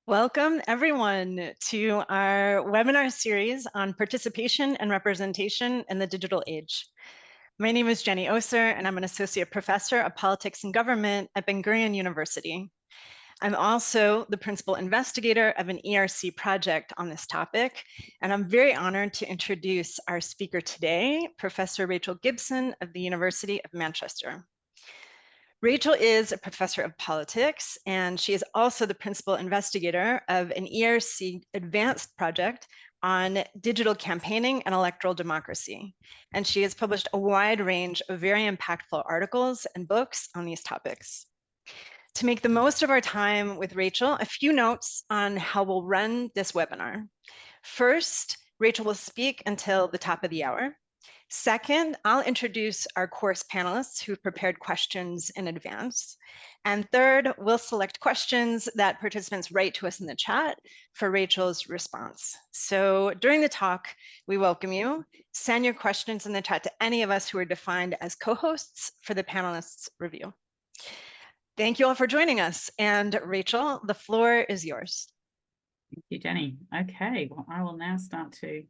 Welcome, everyone, to our webinar series on participation and representation in the digital age. My name is Jenny Oser, and I'm an associate professor of politics and government at Ben-Gurion University. I'm also the principal investigator of an ERC project on this topic, and I'm very honored to introduce our speaker today, Professor Rachel Gibson of the University of Manchester. Rachel is a professor of politics, and she is also the principal investigator of an ERC advanced project on digital campaigning and electoral democracy. And she has published a wide range of very impactful articles and books on these topics. To make the most of our time with Rachel, a few notes on how we'll run this webinar. First, Rachel will speak until the top of the hour. Second, I'll introduce our course panelists who've prepared questions in advance. And third, we'll select questions that participants write to us in the chat for Rachel's response. So during the talk, we welcome you. Send your questions in the chat to any of us who are defined as co-hosts for the panelists' review. Thank you all for joining us. And Rachel, the floor is yours. Thank you, Jenny. Okay, well, I will now start to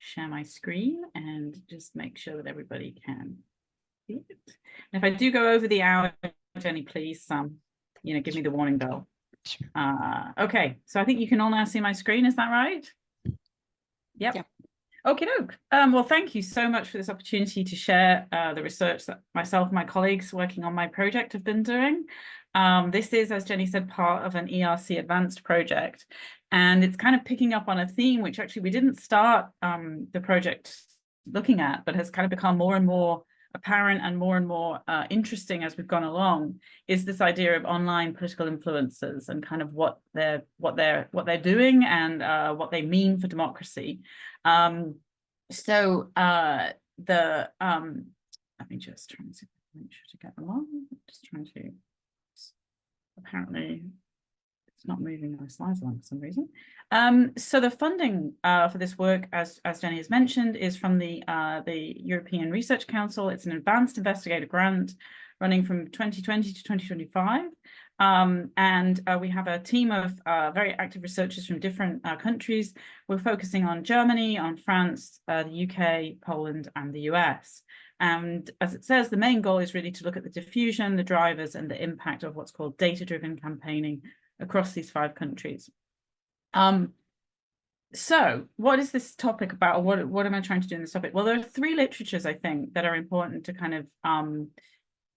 share my screen and just make sure that everybody can see it. And if I do go over the hour, Jenny, please, give me the warning bell. Okay, so I think you can all now see my screen. Is that right? Yep. Yeah. Okay, doke. Well, thank you so much for this opportunity to share the research that myself and my colleagues working on my project have been doing. This is, as Jenny said, part of an ERC advanced project, and it's kind of picking up on a theme which actually we didn't start the project looking at, but has kind of become more and more apparent and more interesting as we've gone along, is this idea of online political influencers and kind of what they're doing and what they mean for democracy. Let me just try and see if I can make sure to get them on. Just trying to. Apparently, it's not moving my slides along for some reason. So the funding for this work, as Jenny has mentioned, is from the European Research Council. It's an advanced investigator grant running from 2020 to 2025. And we have a team of very active researchers from different countries. We're focusing on Germany, on France, the UK, Poland, and the US. And as it says, the main goal is really to look at the diffusion, the drivers, and the impact of what's called data-driven campaigning across these 5 countries. So what is this topic about? What am I trying to do in this topic? Well, there are 3 literatures, I think, that are important to kind of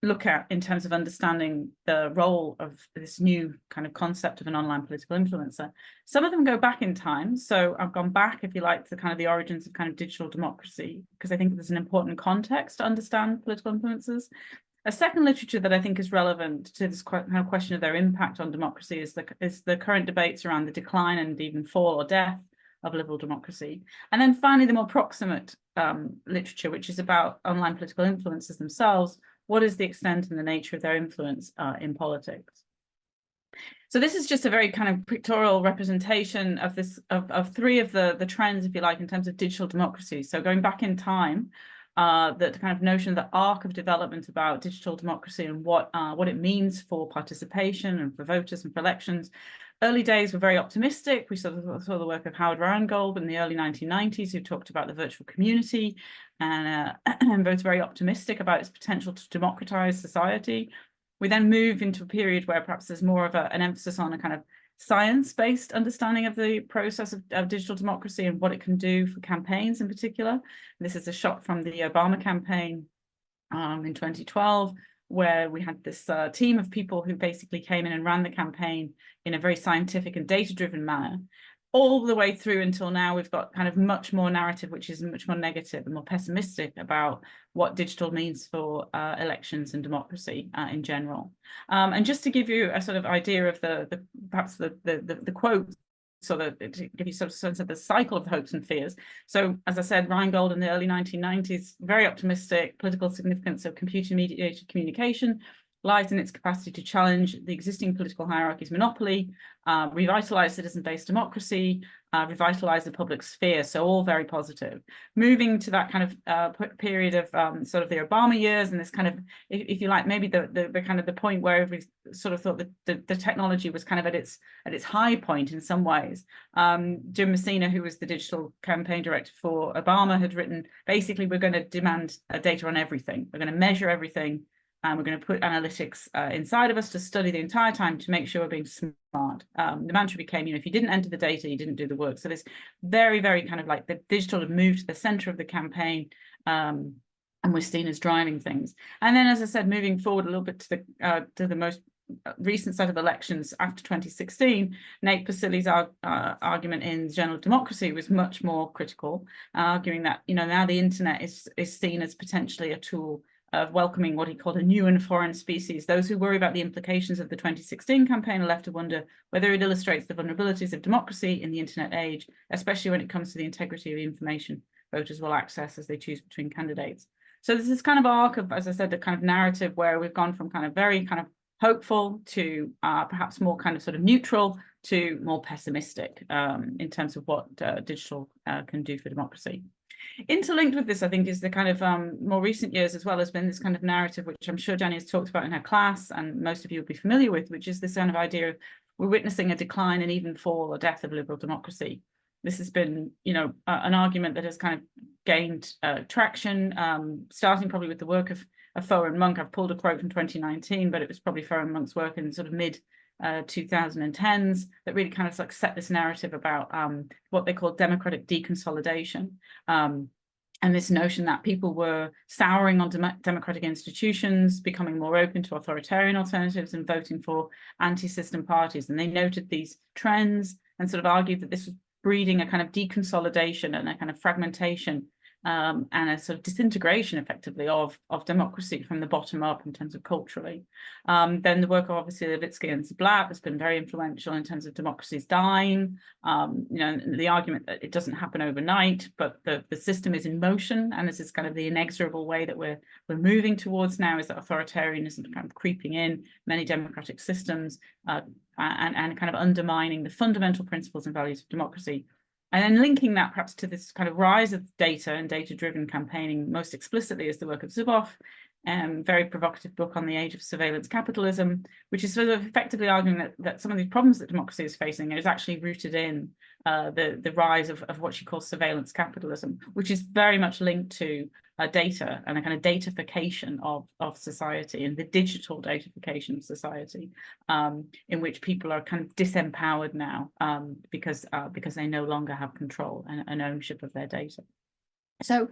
look at in terms of understanding the role of this new kind of concept of an online political influencer. Some of them go back in time. So I've gone back, if you like, to kind of the origins of kind of digital democracy, because I think there's an important context to understand political influencers. A second literature that I think is relevant to this kind of question of their impact on democracy is the current debates around the decline and even fall or death of liberal democracy. And then finally, the more proximate literature, which is about online political influencers themselves. What is the extent and the nature of their influence in politics? So this is just a very kind of pictorial representation of this of 3 of the trends, if you like, in terms of digital democracy. So going back in time, that kind of notion, the arc of development about digital democracy and what it means for participation and for voters and for elections. Early days were very optimistic. We saw the work of Howard Rheingold in the early 1990s, who talked about the virtual community and was very optimistic about its potential to democratize society. We then move into a period where perhaps there's more of an emphasis on a kind of science-based understanding of the process of digital democracy and what it can do for campaigns in particular. This is a shot from the Obama campaign in 2012, where we had this team of people who basically came in and ran the campaign in a very scientific and data-driven manner. All the way through until now, we've got kind of much more narrative, which is much more negative and more pessimistic about what digital means for elections and democracy in general. And just to give you a sort of idea of perhaps the quotes, so that to give you sort of sense of the cycle of hopes and fears. So, as I said, Rheingold in the early 1990s, very optimistic, political significance of computer-mediated communication. lies in its capacity to challenge the existing political hierarchy's monopoly, revitalize citizen-based democracy, revitalize the public sphere. So all very positive. Moving to that kind of period of sort of the Obama years, and this kind of, if you like, maybe the kind of the point where we sort of thought that the technology was kind of at its high point in some ways. Jim Messina, who was the digital campaign director for Obama, had written, basically, we're going to demand data on everything. We're going to measure everything. And we're going to put analytics inside of us to study the entire time to make sure we're being smart. The mantra became, if you didn't enter the data, you didn't do the work. So this very, very kind of like the digital had moved to the center of the campaign, and was seen as driving things. And then, as I said, moving forward a little bit to the most recent set of elections after 2016, Nate Persili's argument in Journal of Democracy was much more critical, arguing that now the internet is seen as potentially a tool of welcoming what he called a new and foreign species. Those who worry about the implications of the 2016 campaign are left to wonder whether it illustrates the vulnerabilities of democracy in the internet age, especially when it comes to the integrity of the information voters will access as they choose between candidates. So this is kind of arc of, as I said, the kind of narrative where we've gone from kind of very kind of hopeful to perhaps more kind of sort of neutral to more pessimistic in terms of what digital can do for democracy. Interlinked with this, I think, is the kind of more recent years as well has been this kind of narrative, which I'm sure Jenny has talked about in her class, and most of you will be familiar with, which is this kind of idea of we're witnessing a decline and even fall or death of liberal democracy. This has been, an argument that has kind of gained traction, starting probably with the work of Foer and Monk. I've pulled a quote from 2019, but it was probably Foer and Monk's work in sort of mid 2010s that really kind of like set this narrative about what they call democratic deconsolidation, and this notion that people were souring on democratic institutions, becoming more open to authoritarian alternatives and voting for anti-system parties. And they noted these trends and sort of argued that this was breeding a kind of deconsolidation and a kind of fragmentation and a sort of disintegration, effectively, of democracy from the bottom up in terms of culturally. Then the work of obviously Levitsky and Blatt has been very influential in terms of democracy's dying. The argument that it doesn't happen overnight, but the system is in motion, and this is kind of the inexorable way that we're moving towards now, is that authoritarianism kind of creeping in many democratic systems and kind of undermining the fundamental principles and values of democracy. And then linking that perhaps to this kind of rise of data and data-driven campaigning most explicitly is the work of Zuboff, very provocative book on the age of surveillance capitalism, which is sort of effectively arguing that some of these problems that democracy is facing is actually rooted in the rise of what she calls surveillance capitalism, which is very much linked to data and a kind of datafication of society, and the digital datafication of society, in which people are kind of disempowered now because they no longer have control and ownership of their data. So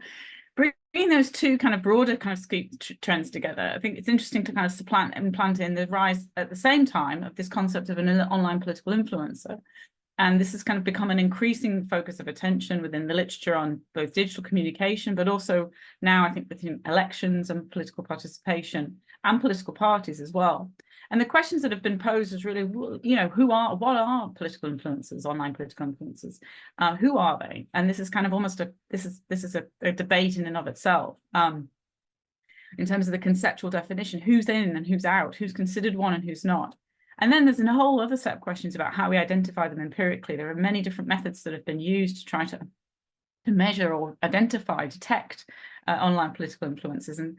bringing those two kind of broader kind of trends together, I think it's interesting to kind of implant in the rise at the same time of this concept of an online political influencer. And this has kind of become an increasing focus of attention within the literature on both digital communication, but also now, I think, within elections and political participation and political parties as well. And the questions that have been posed is really, what are political influencers, online political influencers? Who are they? And this is kind of almost this is a debate in and of itself. In terms of the conceptual definition, who's in and who's out, who's considered one and who's not. And then there's a whole other set of questions about how we identify them empirically. There are many different methods that have been used to try to measure or identify, detect online political influences, and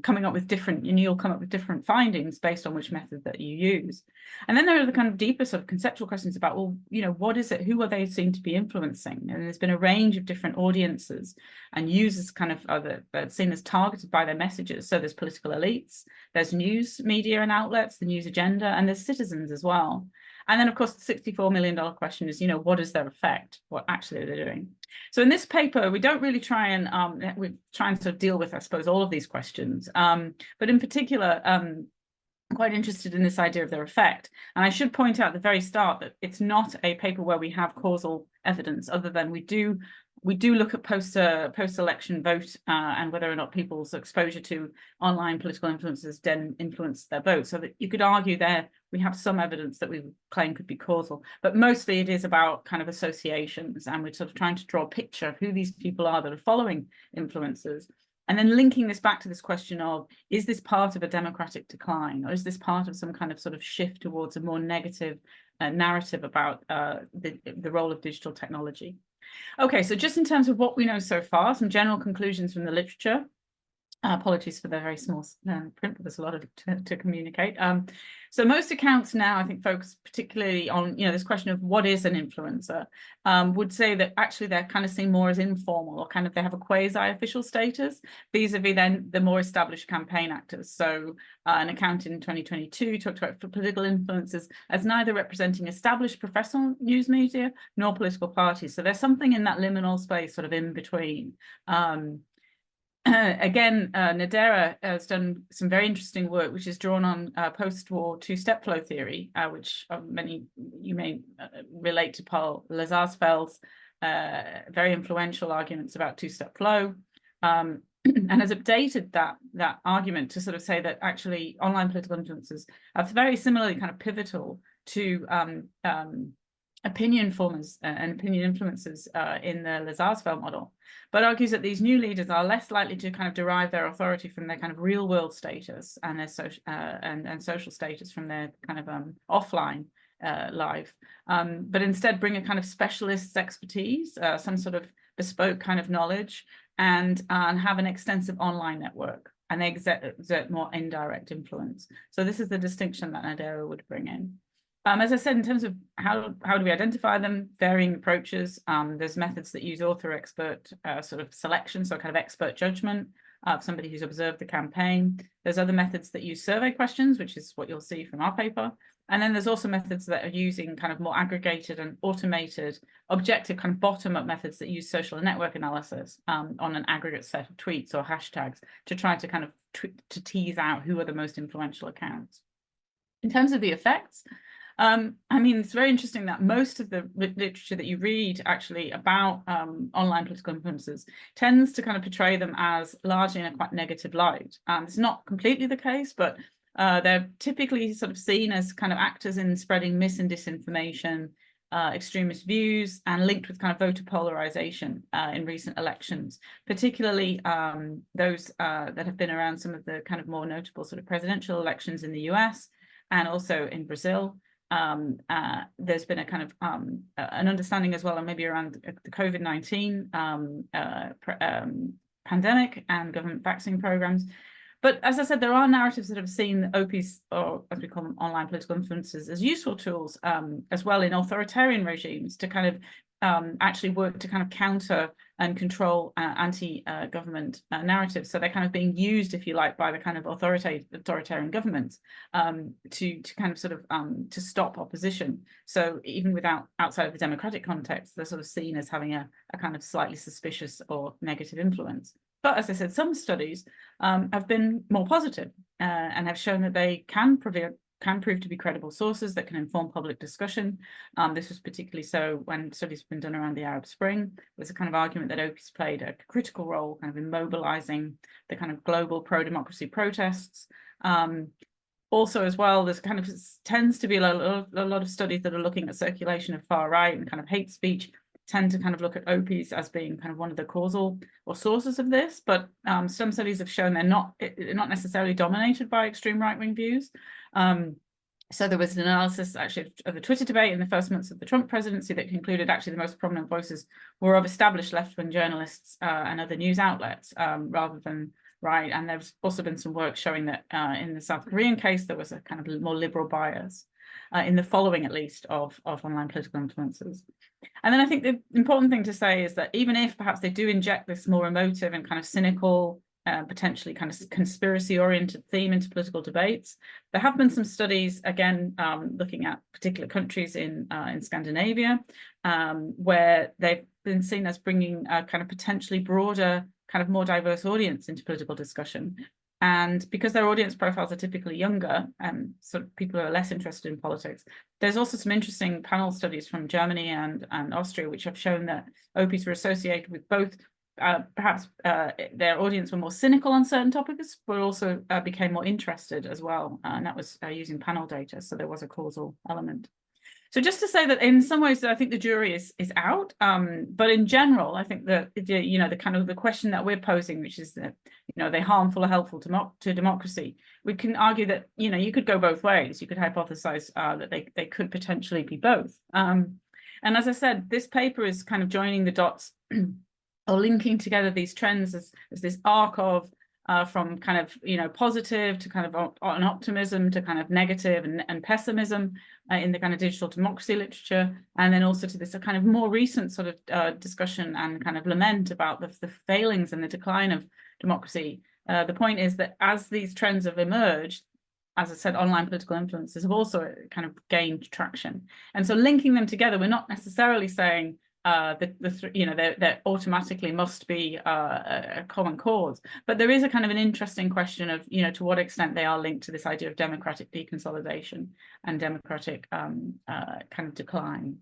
coming up with different, you'll come up with different findings based on which method that you use. And then there are the kind of deeper sort of conceptual questions about, well, what is it? Who are they seen to be influencing? And there's been a range of different audiences and users kind of seen as targeted by their messages. So there's political elites, there's news media and outlets, the news agenda, and there's citizens as well. And then, of course, the $64 million question is, what is their effect? What actually they're doing? So in this paper, we don't really try and sort of deal with, I suppose, all of these questions. But in particular, I'm quite interested in this idea of their effect. And I should point out at the very start that it's not a paper where we have causal evidence, other than we do look at post-election vote and whether or not people's exposure to online political influences then influence their vote. So that you could argue there we have some evidence that we claim could be causal, but mostly it is about kind of associations, and we're sort of trying to draw a picture of who these people are that are following influencers, And then linking this back to this question of, is this part of a democratic decline, or is this part of some kind of sort of shift towards a more negative narrative about the role of digital technology? Okay, so just in terms of what we know so far, some general conclusions from the literature. Apologies for the very small print, but there's a lot of it to communicate. So most accounts now, I think, focus particularly on, this question of what is an influencer, would say that actually they're kind of seen more as informal, or kind of they have a quasi-official status, vis-a-vis then the more established campaign actors. So an account in 2022 talked about political influencers as neither representing established professional news media nor political parties. So there's something in that liminal space sort of in between. Again, Nadera has done some very interesting work, which is drawn on post-war two-step flow theory, which many you may relate to Paul Lazarsfeld's very influential arguments about two-step flow, and has updated that argument to sort of say that actually online political influences are very similarly kind of pivotal to opinion formers and opinion influencers in the Lazarsfeld model, but argues that these new leaders are less likely to kind of derive their authority from their kind of real world status and their social and social status from their kind of offline life, but instead bring a kind of specialist's expertise, some sort of bespoke kind of knowledge, and have an extensive online network, and they exert more indirect influence. So this is the distinction that Nadera would bring in. As I said, in terms of how do we identify them, varying approaches. There's methods that use author-expert sort of selection, so kind of expert judgment of somebody who's observed the campaign. There's other methods that use survey questions, which is what you'll see from our paper. And then there's also methods that are using kind of more aggregated and automated, objective kind of bottom-up methods that use social network analysis on an aggregate set of tweets or hashtags to try to kind of to tease out who are the most influential accounts. In terms of the effects, I mean, it's very interesting that most of the literature that you read actually about online political influencers tends to kind of portray them as largely in a quite negative light. It's not completely the case, but they're typically sort of seen as kind of actors in spreading mis and disinformation, extremist views, and linked with kind of voter polarization in recent elections, particularly those that have been around some of the kind of more notable sort of presidential elections in the US and also in Brazil. There's been a kind of an understanding as well, and maybe around the COVID-19 pandemic and government vaccine programs. But as I said, there are narratives that have seen OPs, or as we call them, online political influencers, as useful tools as well in authoritarian regimes to kind of actually work to kind of counter and control anti-government narratives. So they're kind of being used, if you like, by the kind of authoritarian governments to kind of sort of to stop opposition. So even outside of the democratic context, they're sort of seen as having a kind of slightly suspicious or negative influence. But as I said, some studies have been more positive and have shown that they can prove to be credible sources that can inform public discussion. This was particularly so when studies have been done around the Arab Spring. There's a kind of argument that OPs played a critical role kind of in mobilizing the kind of global pro-democracy protests. Also as well, there's kind of tends to be a lot of studies that are looking at circulation of far right and kind of hate speech, tend to kind of look at OPs as being kind of one of the causal or sources of this, but some studies have shown they're not necessarily dominated by extreme right-wing views. So there was an analysis actually of the Twitter debate in the first months of the Trump presidency that concluded actually the most prominent voices were of established left-wing journalists and other news outlets rather than right. And there's also been some work showing that in the South Korean case, there was a kind of more liberal bias in the following, at least, of online political influencers. And then I think the important thing to say is that even if perhaps they do inject this more emotive and kind of cynical, potentially kind of conspiracy-oriented theme into political debates, there have been some studies, again, looking at particular countries in Scandinavia, where they've been seen as bringing a kind of potentially broader, kind of more diverse audience into political discussion. And because their audience profiles are typically younger and sort of people who are less interested in politics, there's also some interesting panel studies from Germany and Austria, which have shown that OPs were associated with both, perhaps their audience were more cynical on certain topics, but also became more interested as well. And that was using panel data. So there was a causal element. So just to say that in some ways, I think the jury is out. But in general, I think that the kind of the question that we're posing, which is that are they harmful or helpful to democracy? We can argue that you could go both ways. You could hypothesize that they could potentially be both. And as I said, this paper is kind of joining the dots or linking together these trends as this arc of from kind of positive to kind of an optimism to kind of negative and pessimism in the kind of digital democracy literature, and then also to this kind of more recent sort of discussion and kind of lament about the failings and the decline of democracy. The point is that as these trends have emerged, as I said, online political influences have also kind of gained traction, and so linking them together, we're not necessarily saying there automatically must be a common cause, but there is a kind of an interesting question of to what extent they are linked to this idea of democratic deconsolidation and democratic kind of decline.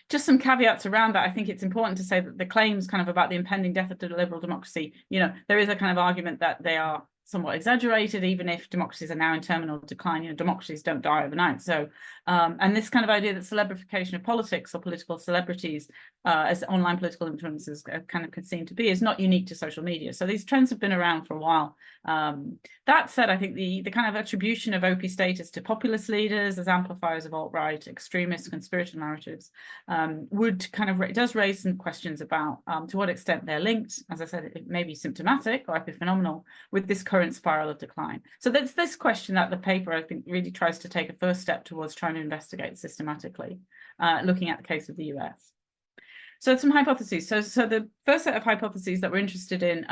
Just some caveats around that. I think it's important to say that the claims kind of about the impending death of liberal democracy, there is a kind of argument that they are somewhat exaggerated, even if democracies are now in terminal decline. Democracies don't die overnight. So, and this kind of idea that celebrification of politics or political celebrities as online political influencers kind of could seem to be is not unique to social media. So these trends have been around for a while. That said, I think the kind of attribution of OP status to populist leaders as amplifiers of alt-right, extremist, conspiratorial narratives it does raise some questions about to what extent they're linked. As I said, it may be symptomatic or epiphenomenal with this current spiral of decline. So that's this question that the paper, I think, really tries to take a first step towards trying to investigate systematically, looking at the case of the US. So some hypotheses. So the first set of hypotheses that we're interested in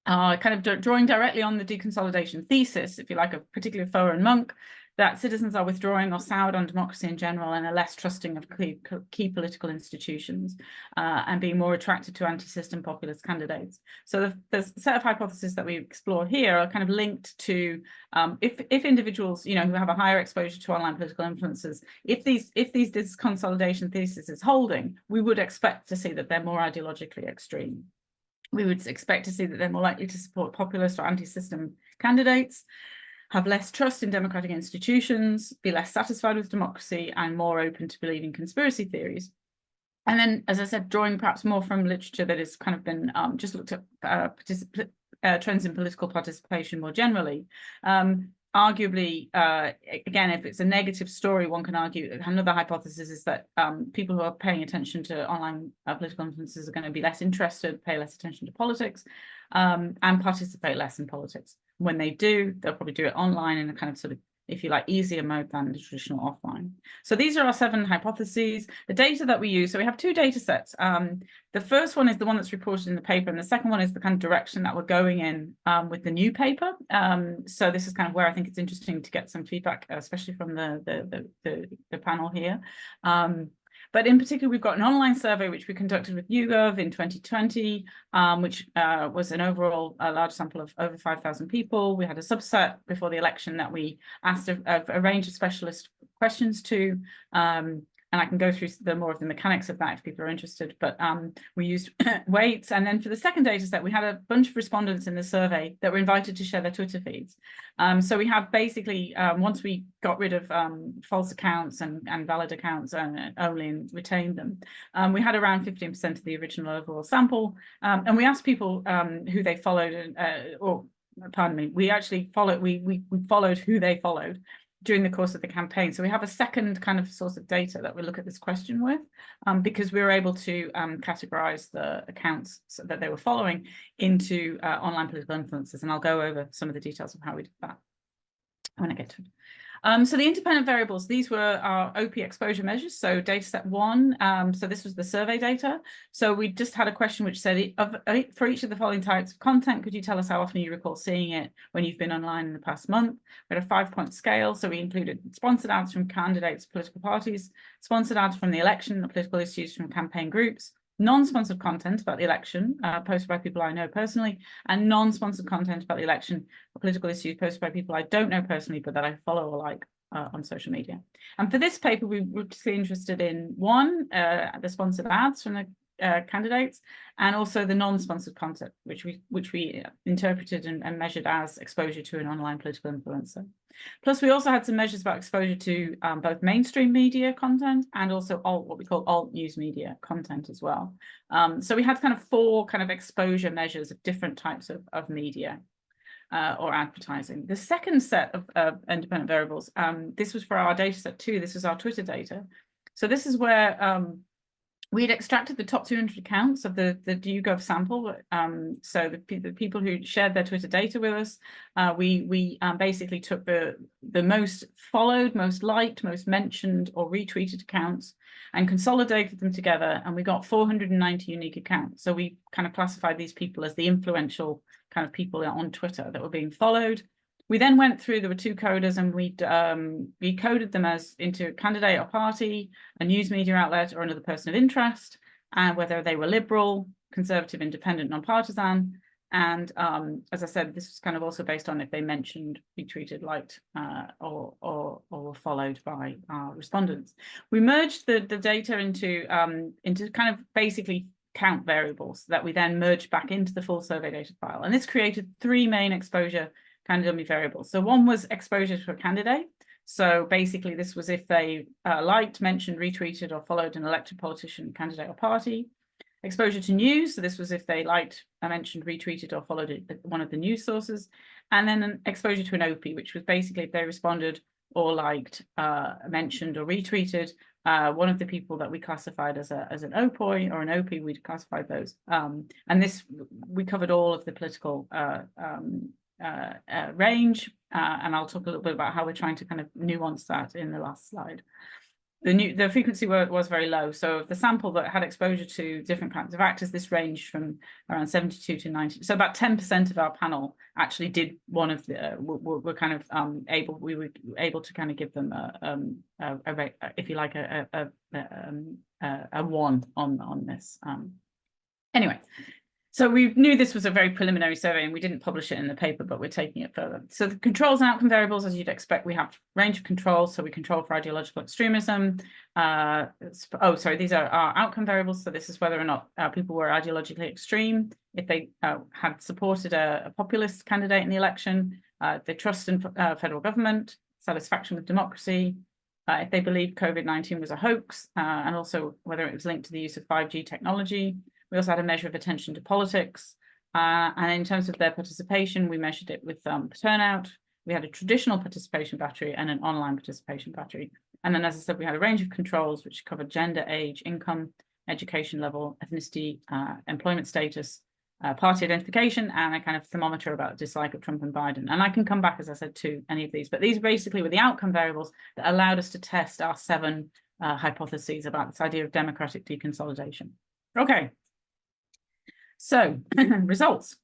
are kind of drawing directly on the deconsolidation thesis, if you like, of particularly Foer and Monk, that citizens are withdrawing or soured on democracy in general and are less trusting of key political institutions and being more attracted to anti-system populist candidates. So the set of hypotheses that we explore here are kind of linked to if individuals who have a higher exposure to online political influences, if these deconsolidation thesis is holding, we would expect to see that they're more ideologically extreme. We would expect to see that they're more likely to support populist or anti-system candidates, have less trust in democratic institutions, be less satisfied with democracy, and more open to believing conspiracy theories. And then, as I said, drawing perhaps more from literature that has kind of been just looked at trends in political participation more generally. Arguably, again, if it's a negative story, one can argue another hypothesis is that people who are paying attention to online political influences are going to be less interested, pay less attention to politics, and participate less in politics. When they do, they'll probably do it online in a kind of sort of, if you like, easier mode than the traditional offline. So these are our 7 hypotheses. The data that we use, so we have 2 data sets. The first one is the one that's reported in the paper, and the second one is the kind of direction that we're going in with the new paper. So this is kind of where I think it's interesting to get some feedback, especially from the panel here. But in particular, we've got an online survey which we conducted with YouGov in 2020, which was an overall large sample of over 5,000 people. We had a subset before the election that we asked a range of specialist questions to, and I can go through more of the mechanics of that if people are interested, but we used weights. And then for the second data set, we had a bunch of respondents in the survey that were invited to share their Twitter feeds. So we have basically, once we got rid of false accounts and valid accounts only and retained them, we had around 15% of the original overall sample. And we asked people who they followed, or pardon me, we actually followed, we followed who they followed during the course of the campaign. So we have a second kind of source of data that we look at this question with, because we were able to categorize the accounts that they were following into online political influencers. And I'll go over some of the details of how we did that when I get to it. So the independent variables, these were our OP exposure measures. So data set 1, so this was the survey data. So we just had a question which said, for each of the following types of content, could you tell us how often you recall seeing it when you've been online in the past month? We had a 5-point scale. So we included sponsored ads from candidates, political parties, sponsored ads from the election, the political issues from campaign groups, non-sponsored content about the election posted by people I know personally, and non-sponsored content about the election or political issues posted by people I don't know personally, but that I follow or like on social media. And for this paper, we were particularly interested in 1, the sponsored ads from the candidates, and also the non-sponsored content, which we interpreted and measured as exposure to an online political influencer. Plus, we also had some measures about exposure to both mainstream media content and also what we call alt news media content as well. So we had kind of 4 kind of exposure measures of different types of media or advertising. The second set of independent variables, this was for our data set 2. This was our Twitter data. So this is where we'd extracted the top 200 accounts of the YouGov sample. So the people who shared their Twitter data with us, we basically took the most followed, most liked, most mentioned or retweeted accounts and consolidated them together, and we got 490 unique accounts. So we kind of classified these people as the influential kind of people on Twitter that were being followed. We then went through, there were 2 coders, and we coded them as into a candidate or party, a news media outlet, or another person of interest, and whether they were liberal, conservative, independent, non-partisan. And as I said, this was kind of also based on if they mentioned, retweeted, liked, or were followed by respondents. We merged the data into kind of basically count variables that we then merged back into the full survey data file. And this created 3 main exposure kind of dummy variables. So one was exposure to a candidate. So basically this was if they liked, mentioned, retweeted, or followed an elected politician, candidate, or party. Exposure to news. So this was if they liked, mentioned, retweeted, or followed one of the news sources. And then an exposure to an OP, which was basically if they responded or liked, mentioned, or retweeted one of the people that we classified as an OPOI or an OP. We'd classified those. And this, we covered all of the political range, and I'll talk a little bit about how we're trying to kind of nuance that in the last slide. The frequency was very low, so the sample that had exposure to different kinds of actors, this ranged from around 72 to 90. So about 10% of our panel actually did one of the were kind of we were able to kind of give them if you like a 1 on this. Anyway. So we knew this was a very preliminary survey and we didn't publish it in the paper, but we're taking it further. So the controls and outcome variables, as you'd expect, we have range of controls. So we control for ideological extremism. These are our outcome variables. So this is whether or not people were ideologically extreme, if they had supported a populist candidate in the election, their trust in federal government, satisfaction with democracy, if they believed COVID-19 was a hoax, and also whether it was linked to the use of 5G technology. We also had a measure of attention to politics. And in terms of their participation, we measured it with turnout. We had a traditional participation battery and an online participation battery. And then, as I said, we had a range of controls which covered gender, age, income, education level, ethnicity, employment status, party identification, and a kind of thermometer about dislike of Trump and Biden. And I can come back, as I said, to any of these. But these basically were the outcome variables that allowed us to test our 7 hypotheses about this idea of democratic deconsolidation. Okay. So results.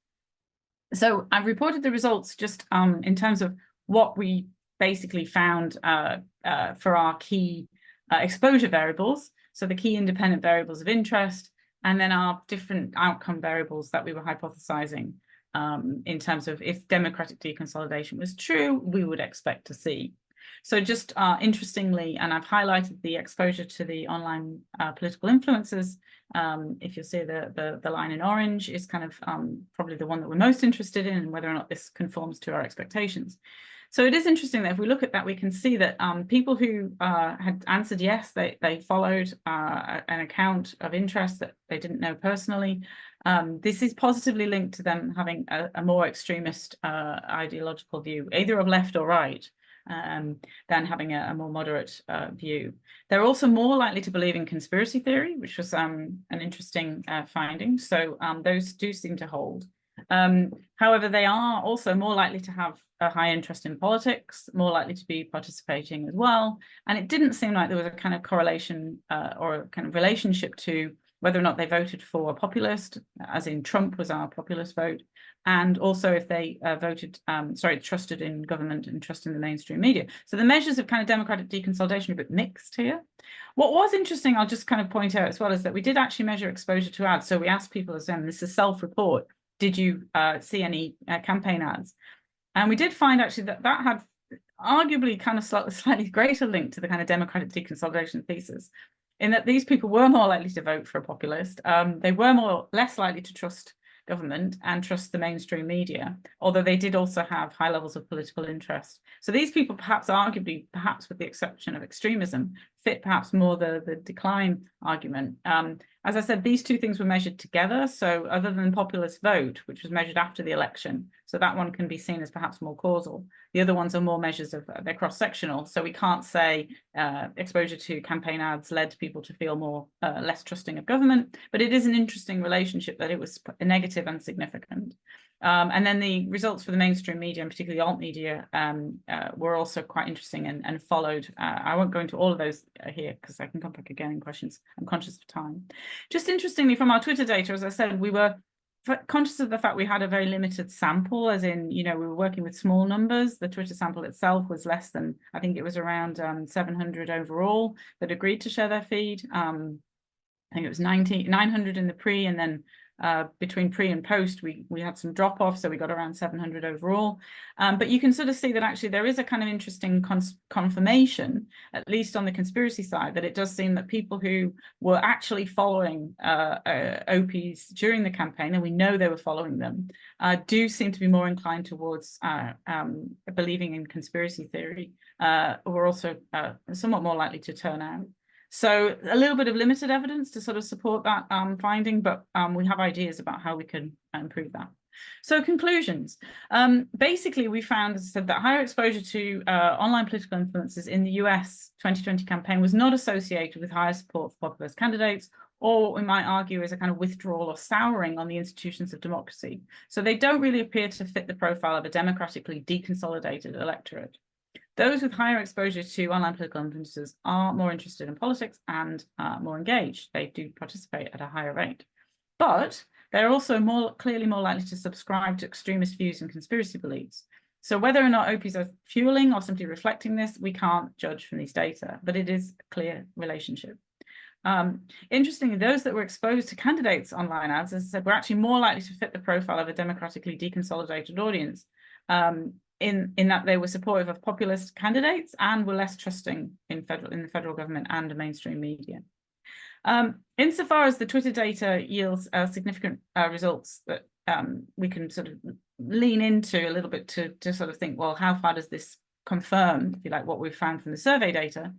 So I've reported the results just in terms of what we basically found for our key exposure variables. So the key independent variables of interest, and then our different outcome variables that we were hypothesizing in terms of if democratic deconsolidation was true, we would expect to see. So just interestingly, and I've highlighted the exposure to the online political influencers. If you'll see the line in orange is kind of probably the one that we're most interested in, and whether or not this conforms to our expectations. So it is interesting that if we look at that, we can see that people who had answered yes, they followed an account of interest that they didn't know personally. This is positively linked to them having a more extremist ideological view, either of left or right, than having a more moderate view. They're also more likely to believe in conspiracy theory, which was an interesting finding. So those do seem to hold. However, they are also more likely to have a high interest in politics, more likely to be participating as well. And it didn't seem like there was a kind of correlation or a kind of relationship to whether or not they voted for a populist, as in Trump was our populist vote, and also if they trusted in government and trust in the mainstream media. So the measures of kind of democratic deconsolidation are a bit mixed here. What was interesting, I'll just kind of point out as well, is that we did actually measure exposure to ads. So we asked people, as this is self-report, did you see any campaign ads? And we did find actually that had arguably kind of slightly greater link to the kind of democratic deconsolidation thesis. in that these people were more likely to vote for a populist. They were less likely to trust government and trust the mainstream media, although they did also have high levels of political interest. So these people, perhaps arguably, perhaps with the exception of extremism, fit perhaps more the decline argument. As I said, these two things were measured together. So other than populist vote, which was measured after the election, so that one can be seen as perhaps more causal. The other ones are more measures of, they're cross-sectional. So we can't say exposure to campaign ads led people to feel more less trusting of government, but it is an interesting relationship that it was negative and significant. And then the results for the mainstream media, and particularly alt media, were also quite interesting and followed. I won't go into all of those here because I can come back again in questions. I'm conscious of time. Just interestingly, from our Twitter data, as I said, we were conscious of the fact we had a very limited sample, as in, we were working with small numbers. The Twitter sample itself was less than, I think it was around 700 overall that agreed to share their feed. I think it was 900 in the pre, and then between pre and post, we had some drop off, so we got around 700 overall. But you can sort of see that actually there is a kind of interesting confirmation, at least on the conspiracy side, that it does seem that people who were actually following OPs during the campaign, and we know they were following them, do seem to be more inclined towards believing in conspiracy theory, or also somewhat more likely to turn out. So a little bit of limited evidence to sort of support that finding, but we have ideas about how we can improve that. So conclusions. Basically, we found, as I said, that higher exposure to online political influences in the US 2020 campaign was not associated with higher support for populist candidates, or what we might argue is a kind of withdrawal or souring on the institutions of democracy. So they don't really appear to fit the profile of a democratically deconsolidated electorate. Those with higher exposure to online political influencers are more interested in politics and more engaged. They do participate at a higher rate. But they're also clearly more likely to subscribe to extremist views and conspiracy beliefs. So whether or not OPs are fueling or simply reflecting this, we can't judge from these data, but it is a clear relationship. Interestingly, those that were exposed to candidates' online ads, as I said, were actually more likely to fit the profile of a democratically deconsolidated audience. In that they were supportive of populist candidates and were less trusting in the federal government and the mainstream media. Insofar as the Twitter data yields significant results that we can sort of lean into a little bit to sort of think, well, how far does this confirm, if you like, what we've found from the survey data?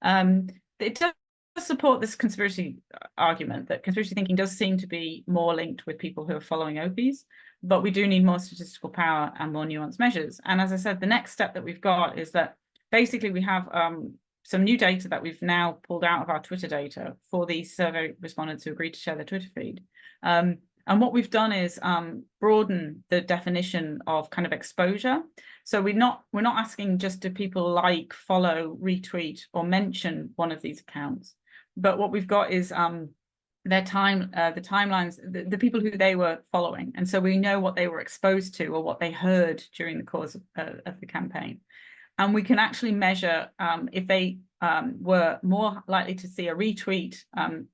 It does support this conspiracy argument that conspiracy thinking does seem to be more linked with people who are following OPs, but we do need more statistical power and more nuanced measures. And as I said, the next step that we've got is that basically we have some new data that we've now pulled out of our Twitter data for these survey respondents who agreed to share their Twitter feed. And what we've done is broaden the definition of kind of exposure. So we're not asking just do people like, follow, retweet, or mention one of these accounts, but what we've got is the timelines, the people who they were following. And so we know what they were exposed to or what they heard during the course of the campaign. And we can actually measure if they were more likely to see a retweet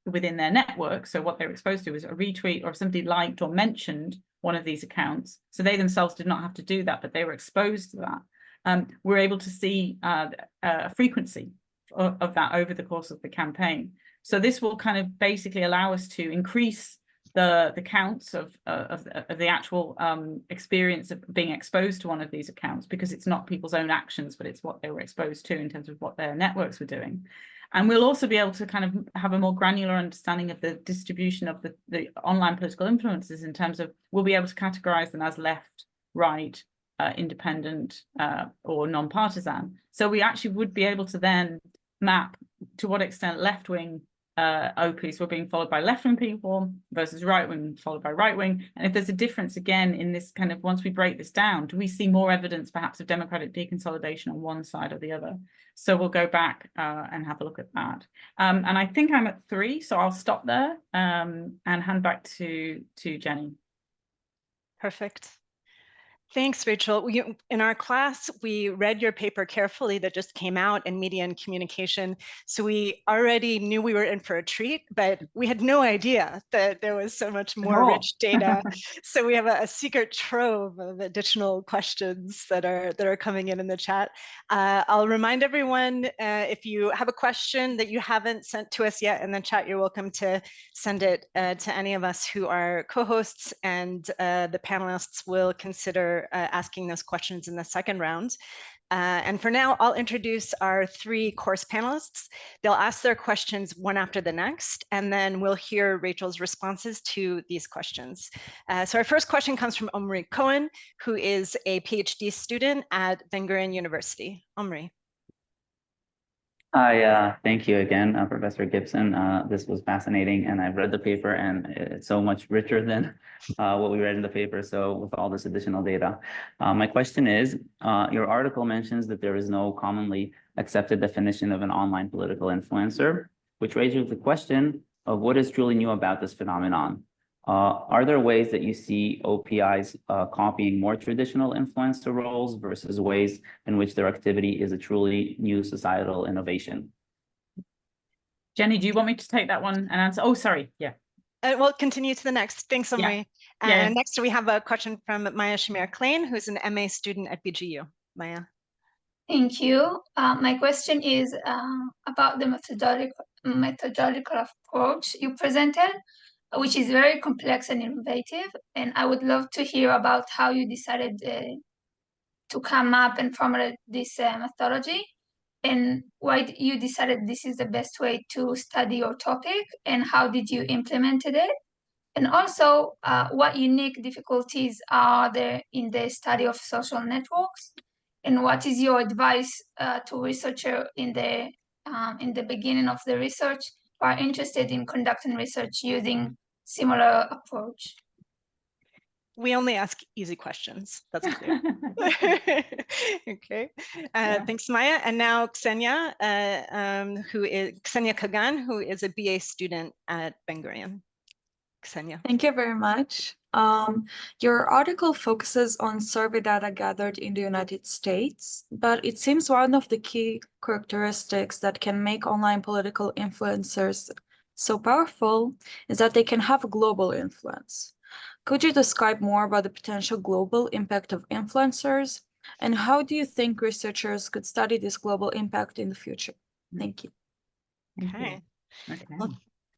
within their network. So what they were exposed to was a retweet, or if somebody liked or mentioned one of these accounts. So they themselves did not have to do that, but they were exposed to that. We're able to see a frequency of that over the course of the campaign. So this will kind of basically allow us to increase the counts of the actual experience of being exposed to one of these accounts, because it's not people's own actions, but it's what they were exposed to in terms of what their networks were doing. And we'll also be able to kind of have a more granular understanding of the distribution of the online political influences in terms of, we'll be able to categorize them as left, right, independent, or non-partisan. So we actually would be able to then map to what extent left-wing OPs were being followed by left-wing people versus right-wing followed by right-wing. And if there's a difference, again, in this kind of, once we break this down, do we see more evidence perhaps of democratic deconsolidation on one side or the other? So we'll go back and have a look at that. And I think I'm at 3, so I'll stop there and hand back to Jenny. Perfect. Thanks, Rachel. In our class, we read your paper carefully that just came out in Media and Communication. So we already knew we were in for a treat, but we had no idea that there was so much more rich data. So we have a secret trove of additional questions that are coming in the chat. I'll remind everyone, if you have a question that you haven't sent to us yet in the chat, you're welcome to send it to any of us who are co-hosts, and the panelists will consider asking those questions in the second round. And for now, I'll introduce our 3 course panelists. They'll ask their questions one after the next, and then we'll hear Rachel's responses to these questions. So our first question comes from Omri Cohen, who is a PhD student at Ben-Gurion University. Omri. Hi, thank you again, Professor Gibson. This was fascinating, and I've read the paper, and it's so much richer than what we read in the paper. So with all this additional data, my question is, your article mentions that there is no commonly accepted definition of an online political influencer, which raises the question of what is truly new about this phenomenon. Are there ways that you see OPIs copying more traditional influencer roles versus ways in which their activity is a truly new societal innovation? Jenny, do you want me to take that one and answer? Oh, sorry. Yeah. We'll continue to the next. Thanks, Omri. Yeah. And next we have a question from Maya Shamir-Klein, who's an MA student at BGU. Maya. Thank you. My question is about the methodological approach you presented, which is very complex and innovative. And I would love to hear about how you decided to come up and formulate this methodology, and why you decided this is the best way to study your topic, and how did you implement it? And also, what unique difficulties are there in the study of social networks? And what is your advice to researchers in the beginning of the research who are interested in conducting research using similar approach? We only ask easy questions. That's clear. Okay. Thanks, Maya. And now Ksenia, Ksenia Kagan, who is a BA student at Ben-Gurion. Ksenia. Thank you very much. Your article focuses on survey data gathered in the United States, but it seems one of the key characteristics that can make online political influencers so powerful is that they can have a global influence. Could you describe more about the potential global impact of influencers, and how do you think researchers could study this global impact in the future? Thank you. Okay.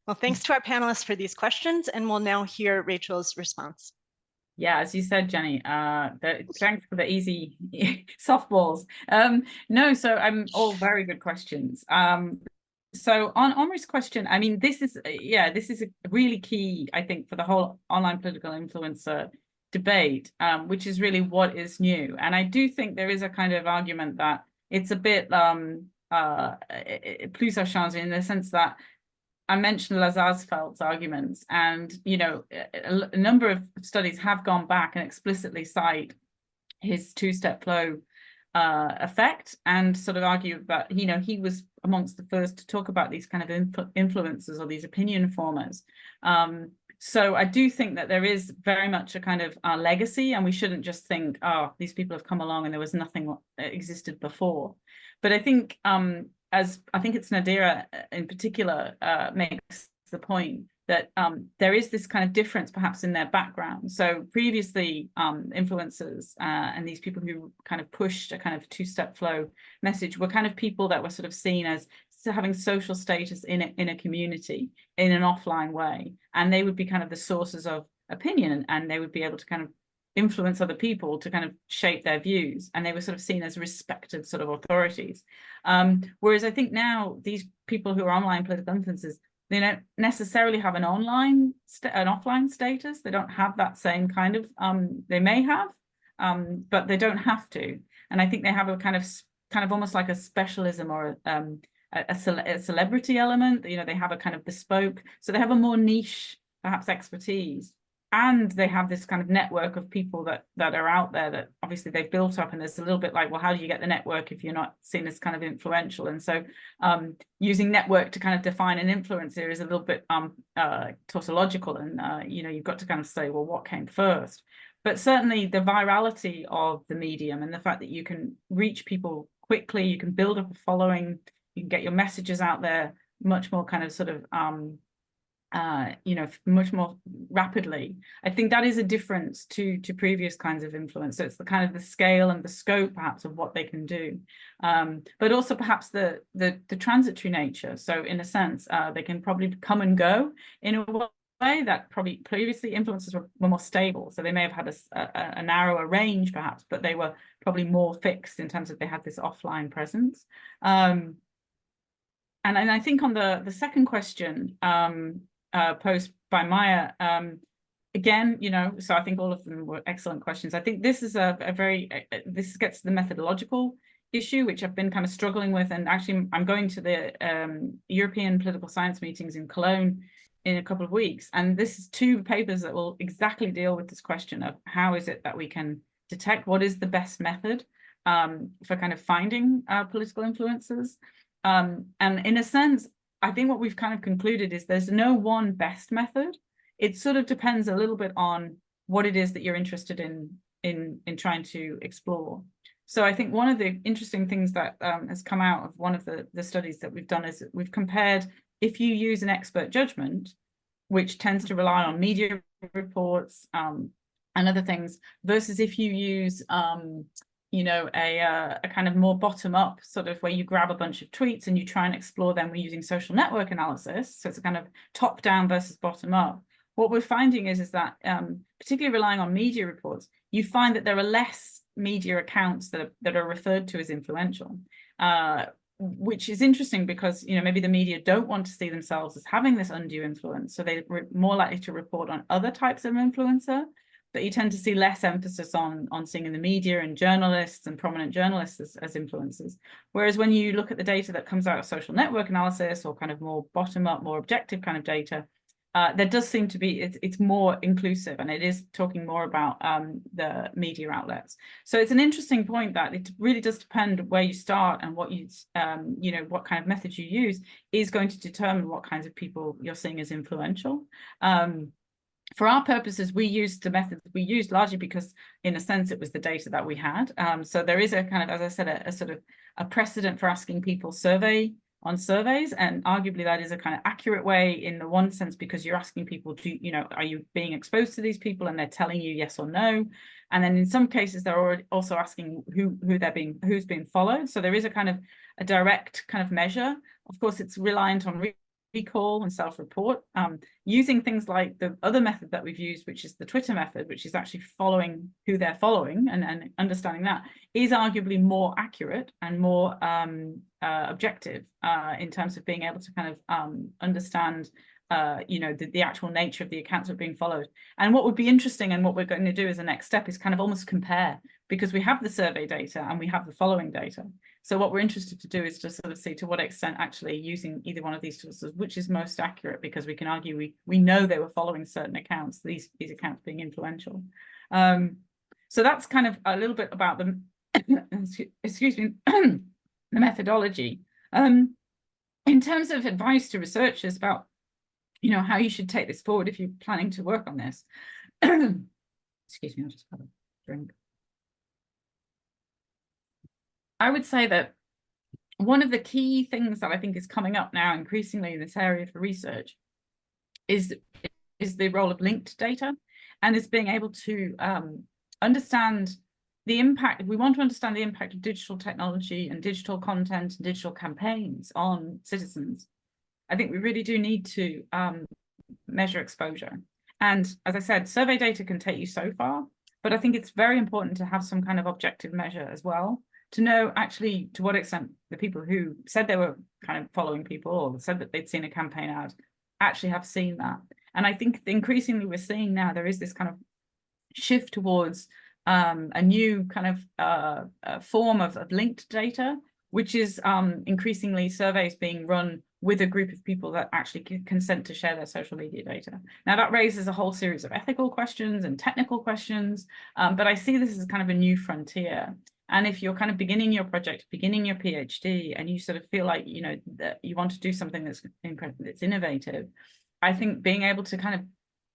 Well, thanks to our panelists for these questions, and we'll now hear Rachel's response. Yeah, as you said, Jenny, thanks for the easy softballs. No, so all very good questions. So on Omri's question, I mean, this is a really key, I think, for the whole online political influencer debate, which is really what is new. And I do think there is a kind of argument that it's a bit plus à changer, in the sense that I mentioned Lazarsfeld's arguments, and a number of studies have gone back and explicitly cite his two-step flow effect, and sort of argue that he was amongst the first to talk about these kind of influencers or these opinion formers. So I do think that there is very much a kind of legacy, and we shouldn't just think, oh, these people have come along and there was nothing that existed before. But I think as I think it's Nadira in particular makes the point that there is this kind of difference perhaps in their background. So previously influencers and these people who kind of pushed a kind of two-step flow message were kind of people that were sort of seen as having social status in a community in an offline way. And they would be kind of the sources of opinion, and they would be able to kind of influence other people to kind of shape their views, and they were sort of seen as respected sort of authorities. Whereas I think now these people who are online political influencers, they don't necessarily have an offline status. They don't have that same kind of, they may have, but they don't have to. And I think they have a kind of almost like a specialism or a celebrity element. They have a kind of bespoke, so they have a more niche, perhaps, expertise. And they have this kind of network of people that are out there that obviously they've built up, and there's a little bit like, well, how do you get the network if you're not seen as kind of influential? And so using network to kind of define an influencer is a little bit tautological, and you've got to kind of say, well, what came first? But certainly the virality of the medium and the fact that you can reach people quickly, you can build up a following, you can get your messages out there much more kind of sort of much more rapidly. I think that is a difference to previous kinds of influence. So it's the kind of the scale and the scope perhaps of what they can do, but also perhaps the transitory nature. So in a sense, they can probably come and go in a way that probably previously influences were more stable. So they may have had a narrower range perhaps, but they were probably more fixed in terms of they had this offline presence. And I think on the second question, posed by Maya, again, so I think all of them were excellent questions. I think this is this gets to the methodological issue, which I've been kind of struggling with. And actually, I'm going to the European Political Science meetings in Cologne in a couple of weeks. And this is 2 papers that will exactly deal with this question of how is it that we can detect what is the best method for kind of finding political influences. And in a sense, I think what we've kind of concluded is there's no one best method. It sort of depends a little bit on what it is that you're interested in trying to explore. So I think one of the interesting things that has come out of one of the studies that we've done is that we've compared if you use an expert judgment, which tends to rely on media reports and other things, versus if you use a kind of more bottom-up sort of where you grab a bunch of tweets and you try and explore them. We're using social network analysis, so it's a kind of top-down versus bottom-up. What we're finding is that particularly relying on media reports, you find that there are less media accounts that are referred to as influential, which is interesting because maybe the media don't want to see themselves as having this undue influence, so they're more likely to report on other types of influencer. But you tend to see less emphasis on seeing in the media and journalists and prominent journalists as influencers. Whereas when you look at the data that comes out of social network analysis or kind of more bottom-up, more objective kind of data, there does seem to be, it's more inclusive, and it is talking more about the media outlets. So it's an interesting point that it really does depend where you start and what what kind of methods you use is going to determine what kinds of people you're seeing as influential. For our purposes, we used the methods we used largely because, in a sense, it was the data that we had. So there is a kind of, as I said, a sort of a precedent for asking people on surveys, and arguably that is a kind of accurate way in the one sense because you're asking people, are you being exposed to these people, and they're telling you yes or no. And then in some cases, they're also asking who's being followed. So there is a kind of a direct kind of measure. Of course, it's reliant on recall and self-report, using things like the other method that we've used, which is the Twitter method, which is actually following who they're following and understanding that is arguably more accurate and more objective in terms of being able to kind of understand the actual nature of the accounts that are being followed. And what would be interesting and what we're going to do as a next step is kind of almost compare, because we have the survey data and we have the following data. So what we're interested to do is to sort of see to what extent actually using either one of these tools, which is most accurate, because we can argue we know they were following certain accounts, these accounts being influential. So that's kind of a little bit about the excuse me, the methodology. In terms of advice to researchers about how you should take this forward if you're planning to work on this. Excuse me, I'll just have a drink. I would say that one of the key things that I think is coming up now increasingly in this area for research is the role of linked data, and is being able to understand the impact. We want to understand the impact of digital technology and digital content and digital campaigns on citizens. I think we really do need to measure exposure. And as I said, survey data can take you so far, but I think it's very important to have some kind of objective measure as well, to know actually to what extent the people who said they were kind of following people or said that they'd seen a campaign ad actually have seen that. And I think increasingly we're seeing now there is this kind of shift towards a new kind of form of linked data, which is increasingly surveys being run with a group of people that actually consent to share their social media data. Now that raises a whole series of ethical questions and technical questions, but I see this as kind of a new frontier. And if you're kind of beginning your project, beginning your PhD, and you sort of feel like, that you want to do something that's innovative, I think being able to kind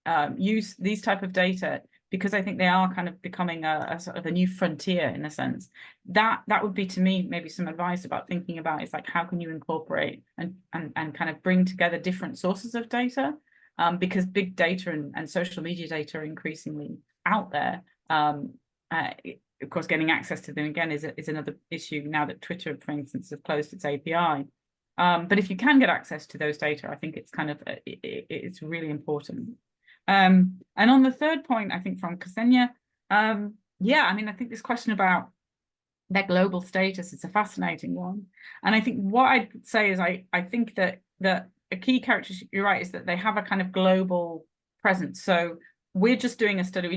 of use these type of data because I think they are kind of becoming a sort of a new frontier in a sense. That would be, to me, maybe some advice about thinking about is like, how can you incorporate and kind of bring together different sources of data, because big data and social media data are increasingly out there. Of course, getting access to them again is another issue now that Twitter, for instance, has closed its API. But if you can get access to those data, I think it's kind of it's really important. And on the third point, I think from Ksenia, yeah, I mean, I think this question about their global status is a fascinating one. And I think what I'd say is I think that a key characteristic, you're right, is that they have a kind of global presence. So we're just doing a study.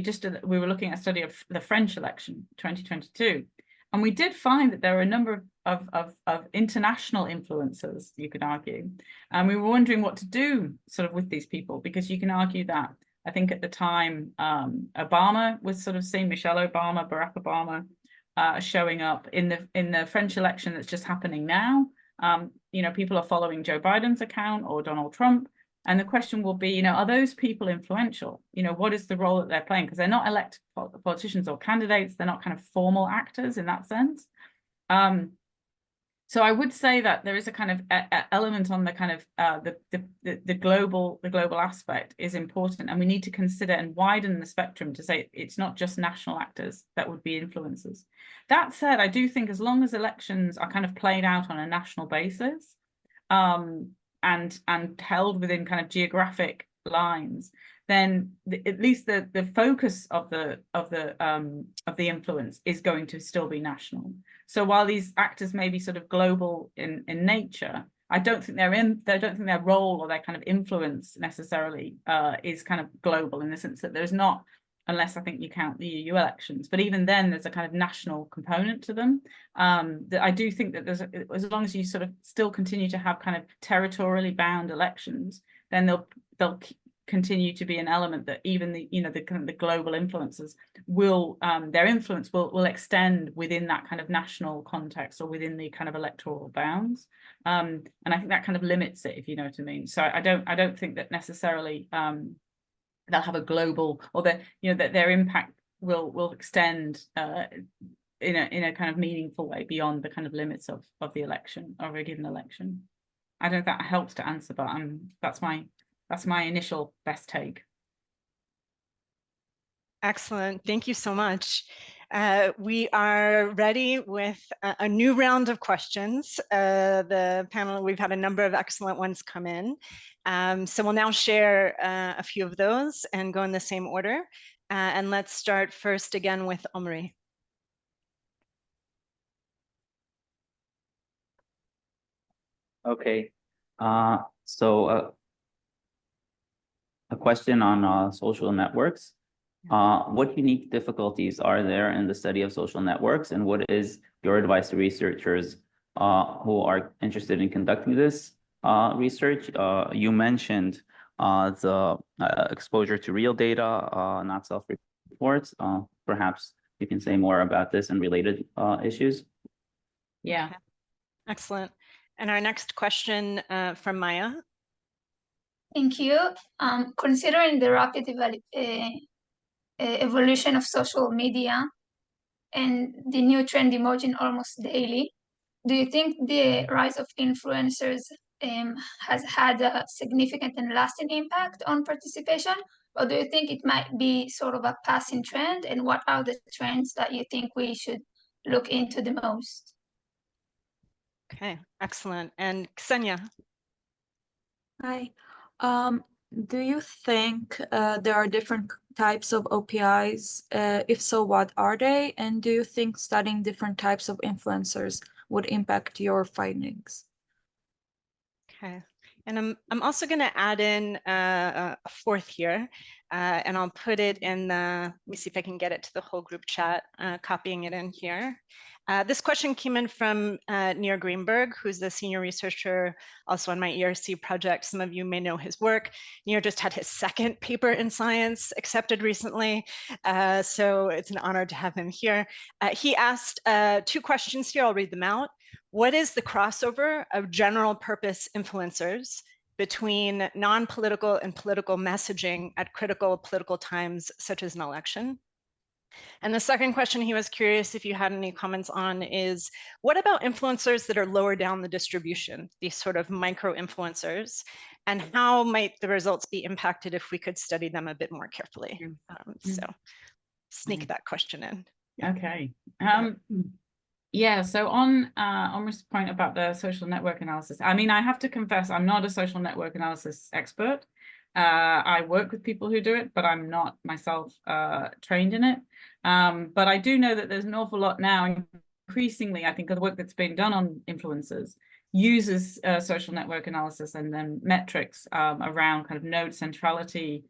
We were looking at a study of the French election, 2022, and we did find that there were a number of international influencers, you could argue, and we were wondering what to do sort of with these people, because you can argue that I think at the time Obama was sort of seeing Michelle Obama, Barack Obama showing up in the French election that's just happening now. You know, people are following Joe Biden's account or Donald Trump. And the question will be, you know, are those people influential? You know, what is the role that they're playing? Because they're not elected politicians or candidates. They're not kind of formal actors in that sense. So I would say that there is a kind of element on the kind of the global aspect is important, and we need to consider and widen the spectrum to say it's not just national actors that would be influencers. That said, I do think as long as elections are kind of played out on a national basis, and held within kind of geographic lines, then at least the focus of the influence is going to still be national. So while these actors may be sort of global in nature, I don't think their role or their kind of influence necessarily is kind of global, in the sense that there's not, unless I think you count the EU elections, but even then there's a kind of national component to them. That I do think that there's as long as you sort of still continue to have kind of territorially bound elections, then they'll continue to be an element that even the global influences will their influence will extend within that kind of national context or within the kind of electoral bounds, and I think that kind of limits it, if you know what I mean. So I don't think that necessarily they'll have a global, or that that their impact will extend in a kind of meaningful way beyond the kind of limits of the election, of a given election. I don't know if that helps to answer, but that's my initial best take. Excellent. Thank you so much. We are ready with a new round of questions. The panel, we've had a number of excellent ones come in. So we'll now share a few of those and go in the same order. And let's start first again with Omri. Okay. So a question on social networks. What unique difficulties are there in the study of social networks, and what is your advice to researchers who are interested in conducting this research? You mentioned the exposure to real data, not self-reports. Perhaps you can say more about this and related issues. Yeah. Excellent. And our next question from Maya. Thank you. Considering the rapid evolution of social media and the new trend emerging almost daily, do you think the rise of influencers has had a significant and lasting impact on participation, or do you think it might be sort of a passing trend? And what are the trends that you think we should look into the most? Okay, excellent. And Ksenia. Hi. Do you think there are different types of OPIs? If so, what are they? And do you think studying different types of influencers would impact your findings? Okay, and I'm also going to add in a fourth here, and I'll put it in the, let me see if I can get it to the whole group chat, copying it in here. This question came in from Nir Greenberg, who's the senior researcher also on my ERC project. Some of you may know his work. Nir just had his second paper in Science accepted recently, so it's an honor to have him here. He asked two questions here. I'll read them out. What is the crossover of general purpose influencers between non-political and political messaging at critical political times, such as an election? And the second question he was curious if you had any comments on is, what about influencers that are lower down the distribution, these sort of micro influencers, and how might the results be impacted if we could study them a bit more carefully? So sneak that question in. Okay. Yeah, so on this point about the social network analysis, I mean, I have to confess, I'm not a social network analysis expert. I work with people who do it, but I'm not myself trained in it. But I do know that there's an awful lot now, increasingly, I think, of the work that's being done on influencers uses social network analysis and then metrics around kind of node centrality.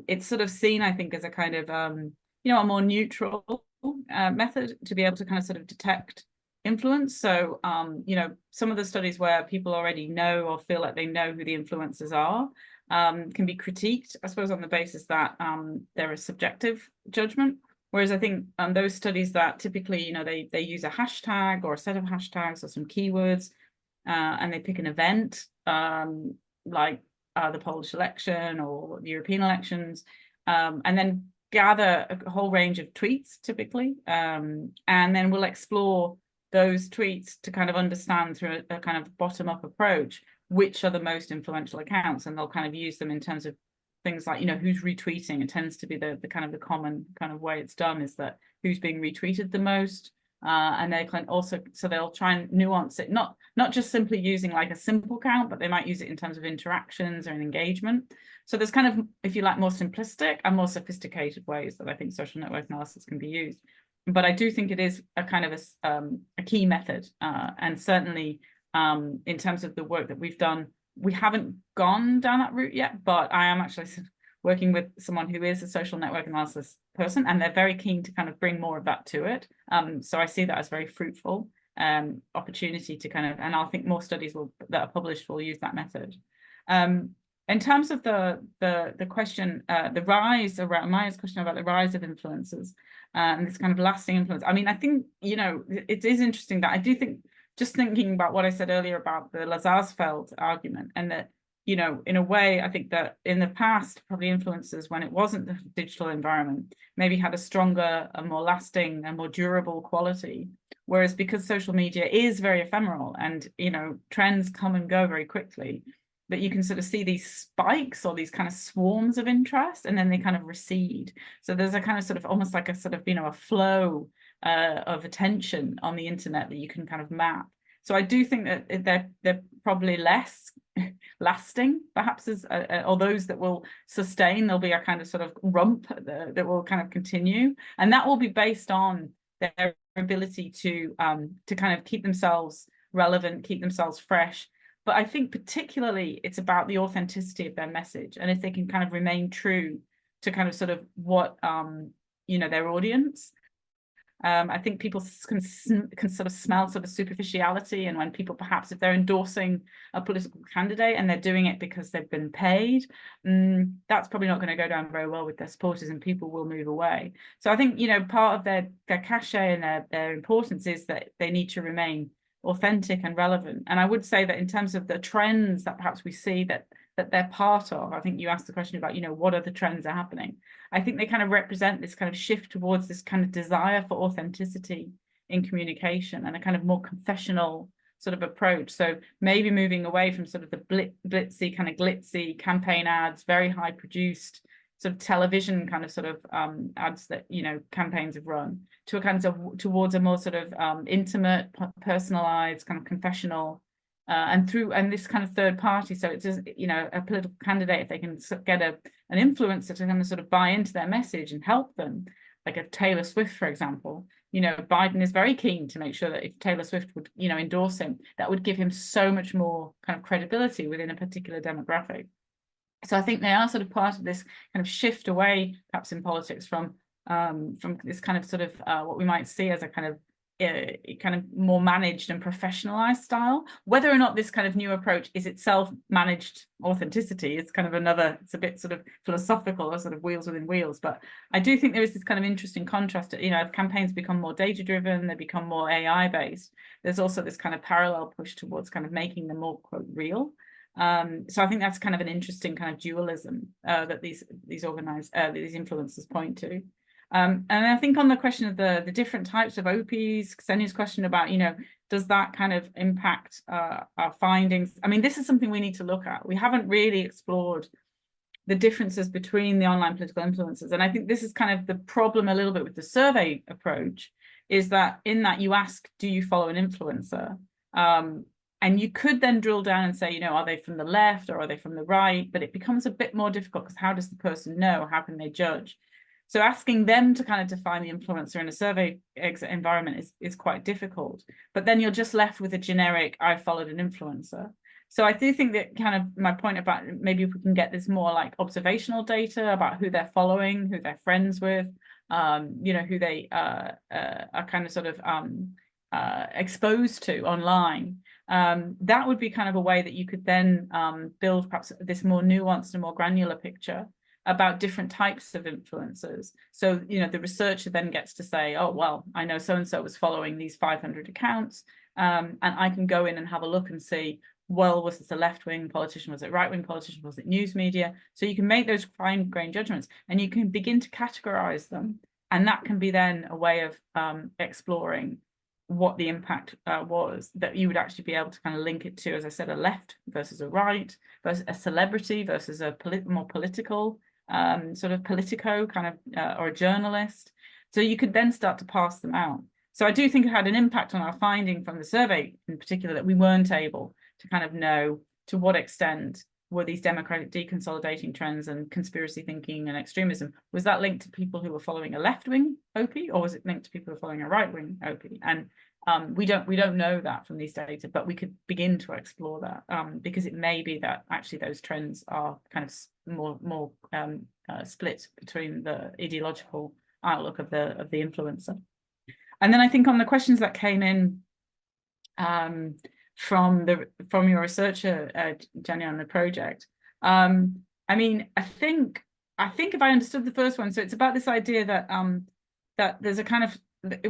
It's sort of seen, I think, as a kind of, a more neutral method to be able to kind of sort of detect influence. So, some of the studies where people already know or feel like they know who the influencers are can be critiqued, I suppose, on the basis that there is subjective judgment. Whereas I think those studies that typically, they use a hashtag or a set of hashtags or some keywords, and they pick an event like the Polish election or the European elections, and then gather a whole range of tweets typically, and then we'll explore those tweets to kind of understand through a kind of bottom-up approach which are the most influential accounts, and they'll kind of use them in terms of things like, who's retweeting. It tends to be the kind of the common kind of way it's done, is that who's being retweeted the most, and they can also, so they'll try and nuance it, not just simply using like a simple count, but they might use it in terms of interactions or an engagement. So there's kind of, if you like, more simplistic and more sophisticated ways that I think social network analysis can be used. But I do think it is a kind of a key method, and certainly in terms of the work that we've done, we haven't gone down that route yet, but I am actually working with someone who is a social network analysis person, and they're very keen to kind of bring more of that to it. So I see that as very fruitful opportunity to kind of, and I think more studies that are published will use that method. In terms of the question, the rise around Maya's question about the rise of influencers and this kind of lasting influence. I mean, I think, it is interesting that I do think, just thinking about what I said earlier about the Lazarsfeld argument, and that, in a way, I think that in the past, probably influencers, when it wasn't the digital environment, maybe had a stronger, a more lasting, and more durable quality. Whereas because social media is very ephemeral and, trends come and go very quickly, that you can sort of see these spikes or these kind of swarms of interest, and then they kind of recede. So there's a kind of sort of almost like a sort of, a flow of attention on the internet that you can kind of map. So I do think that they're probably less lasting, perhaps, as or those that will sustain. There'll be a kind of sort of rump that will kind of continue, and that will be based on their ability to kind of keep themselves relevant, keep themselves fresh. But I think particularly it's about the authenticity of their message, and if they can kind of remain true to kind of sort of what their audience. I think people can sort of smell sort of superficiality, and when people, perhaps if they're endorsing a political candidate and they're doing it because they've been paid, that's probably not going to go down very well with their supporters, and people will move away. So I think, part of their cachet and their importance is that they need to remain authentic and relevant. And I would say that in terms of the trends that perhaps we see that they're part of, I think you asked the question about, what are the trends that are happening? I think they kind of represent this kind of shift towards this kind of desire for authenticity in communication, and a kind of more confessional sort of approach. So maybe moving away from sort of the blitzy, kind of glitzy campaign ads, very high produced sort of television kind of sort of ads that, campaigns have run, to a kind of towards a more sort of intimate, personalized, kind of confessional, and this kind of third party. So it's just, a political candidate, if they can get an influencer to kind of sort of buy into their message and help them, like a Taylor Swift, for example, Biden is very keen to make sure that if Taylor Swift would, endorse him, that would give him so much more kind of credibility within a particular demographic. So I think they are sort of part of this kind of shift away, perhaps in politics, from this kind of sort of what we might see as a kind of more managed and professionalized style. Whether or not this kind of new approach is itself managed authenticity, it's kind of it's a bit sort of philosophical, or sort of wheels within wheels. But I do think there is this kind of interesting contrast. If campaigns become more data driven, they become more AI based, there's also this kind of parallel push towards kind of making them more, quote, real. So I think that's kind of an interesting kind of dualism that these influencers point to. And I think on the question of the different types of OPs, Ksenia's question about, does that kind of impact our findings? I mean, this is something we need to look at. We haven't really explored the differences between the online political influencers. And I think this is kind of the problem a little bit with the survey approach, is that in that you ask, do you follow an influencer? And you could then drill down and say, are they from the left or are they from the right? But it becomes a bit more difficult because how does the person know? How can they judge? So asking them to kind of define the influencer in a survey environment is quite difficult. But then you're just left with a generic, I followed an influencer. So I do think that kind of my point about maybe if we can get this more like observational data about who they're following, who they're friends with, who they are kind of sort of exposed to online. That would be kind of a way that you could then build perhaps this more nuanced and more granular picture about different types of influencers. So, the researcher then gets to say, oh, well, I know so-and-so was following these 500 accounts, and I can go in and have a look and see, well, was this a left-wing politician? Was it right-wing politician? Was it news media? So you can make those fine-grained judgments and you can begin to categorize them. And that can be then a way of exploring what the impact was, that you would actually be able to kind of link it to, as I said, a left versus a right, versus a celebrity versus a more political sort of politico kind of, or a journalist. So you could then start to pass them out. So I do think it had an impact on our finding from the survey in particular, that we weren't able to kind of know to what extent were these democratic deconsolidating trends and conspiracy thinking and extremism, was that linked to people who were following a left-wing OP, or was it linked to people who were following a right-wing OP? And we don't know that from these data, but we could begin to explore that because it may be that actually those trends are kind of more split between the ideological outlook of the influencer. And then I think on the questions that came in from your researcher, Jenny, on the project, I mean, I think if I understood the first one, so it's about this idea that that there's a kind of,